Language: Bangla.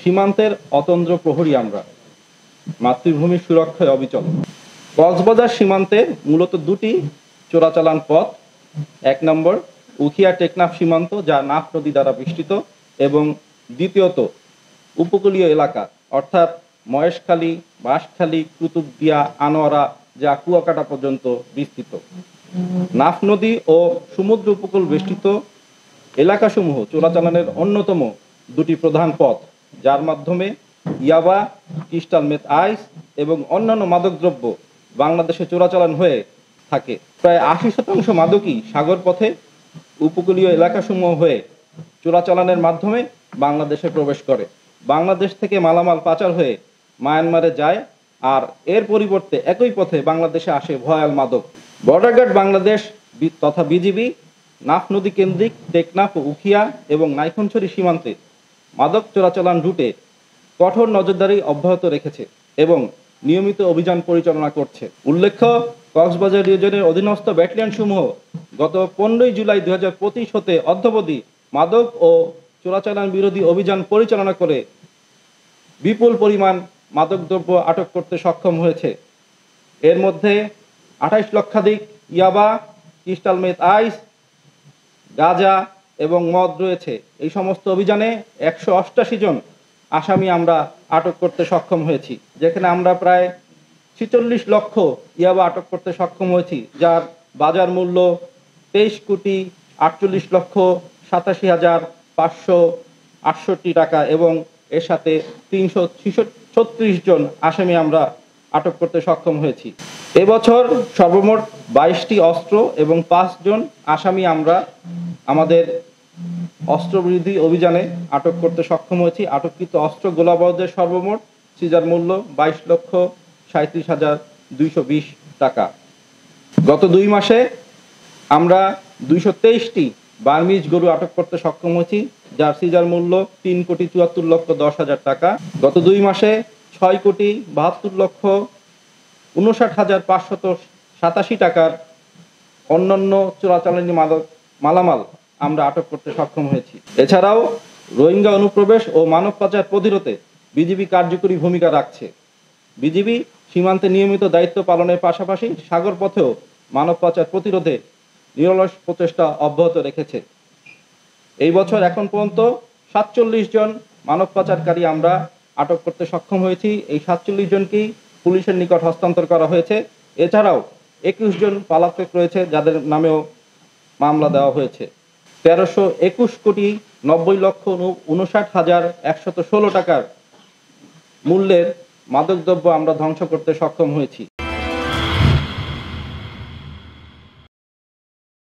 সীমান্তের অতন্দ্র প্রহরী আমরা, মাতৃভূমির সুরক্ষায় অবিচল। কক্সবাজার সীমান্তে মূলত দুটি চোরাচালান পথ। ১ নম্বর উখিয়া টেকনাফ সীমান্ত, যা নাফ নদী দ্বারা বেষ্টিত, এবং দ্বিতীয়ত উপকূলীয় এলাকা অর্থাৎ মহেশখালী, বাঁশখালী, কুতুবদিয়া, আনোয়ারা, যা কুয়াকাটা পর্যন্ত বিস্তৃত। নাফ নদী ও সমুদ্র উপকূল বেষ্টিত এলাকাসমূহ চোরাচালানের অন্যতম দুটি প্রধান পথ, যার মাধ্যমে ইয়াবা, ক্রিস্টাল মেথ আইস এবং অন্যান্য মাদকদ্রব্য বাংলাদেশে চোরাচালান হয়ে থাকে। প্রায় ৮০% মাদকই সাগর পথে উপকূলীয় এলাকাসমূহ হয়ে চোরাচালানের মাধ্যমে বাংলাদেশে প্রবেশ করে। বাংলাদেশ থেকে মালামাল পাচার হয়ে মায়ানমারে যায়, আর এর পরিবর্তে একই পথে বাংলাদেশে আসে ভয়াল মাদক। বর্ডার গার্ড বাংলাদেশ তথা বিজিবি নাফ নদী কেন্দ্রিক টেকনাফ, উখিয়া এবং নাইখনছড়ি সীমান্তে মাদক চোরাচালান রুটে কঠোর নজরদারি অব্যাহত রেখেছে এবং নিয়মিত অভিযান পরিচালনা করছে। উল্লেখ্য, কক্সবাজার রিজনের অধীনস্থ ব্যাটালিয়ন সমূহ গত 15 জুলাই 2025 হতে অদ্যাবধি মাদক ও চোরাচালান বিরোধী অভিযান পরিচালনা করে বিপুল পরিমাণ মাদকদ্রব্য আটক করতে সক্ষম হয়েছে। এর মধ্যে 28 লক্ষাধিক ইয়াবা, ক্রিস্টাল মেথ আইস, গাঁজা এবং মদ রয়েছে। এই সমস্ত অভিযানে 188 জন আসামি আমরা আটক করতে সক্ষম হয়েছি, যেখানে আমরা প্রায় 46 লক্ষ ইয়াবা আটক করতে সক্ষম হয়েছি, যার বাজার মূল্য 23,48,87,568 টাকা, এবং এর সাথে 336 জন আসামি আমরা আটক করতে সক্ষম হয়েছি। এবছর সর্বমোট 22টি অস্ত্র এবং 5 জন আসামি আমরা আমাদের অস্ত্রবিরোধী অভিযানে আটক করতে সক্ষম হয়েছি। আটককৃত অস্ত্র গোলাবারুদের সর্বমোট সিজার মূল্য 22,37,220 টাকা। গত 2 মাসে আমরা 223টি বার্মিজ গরু আটক করতে সক্ষম হয়েছি, যার সিজার মূল্য 3,74,10,000 টাকা। গত 2 মাসে 6,72,59,587 টাকার অন্যান্য চোরাচালানি মালামাল আমরা আটক করতে সক্ষম হয়েছি। এছাড়াও রোহিঙ্গা অনুপ্রবেশ ও মানব পাচার প্রতিরোধে বিজিবি কার্যকরী ভূমিকা রাখছে। বিজিবি সীমান্তে নিয়মিত দায়িত্ব পালনের পাশাপাশি সাগর পথেও মানব পাচার প্রতিরোধে নিরলস প্রচেষ্টা অব্যাহত রেখেছে। এই বছর এখন পর্যন্ত 47 জন মানব পাচারকারী আমরা আটক করতে সক্ষম হয়েছি। এই 47 জনকেই পুলিশের নিকট হস্তান্তর করা হয়েছে। এছাড়াও 21 জন পলাতক রয়েছে, যাদের নামেও মামলা দেওয়া হয়েছে। 1321,90,59,116 টাকার মূল্যের মাদকদ্রব্য আমরা ধ্বংস করতে সক্ষম হয়েছি।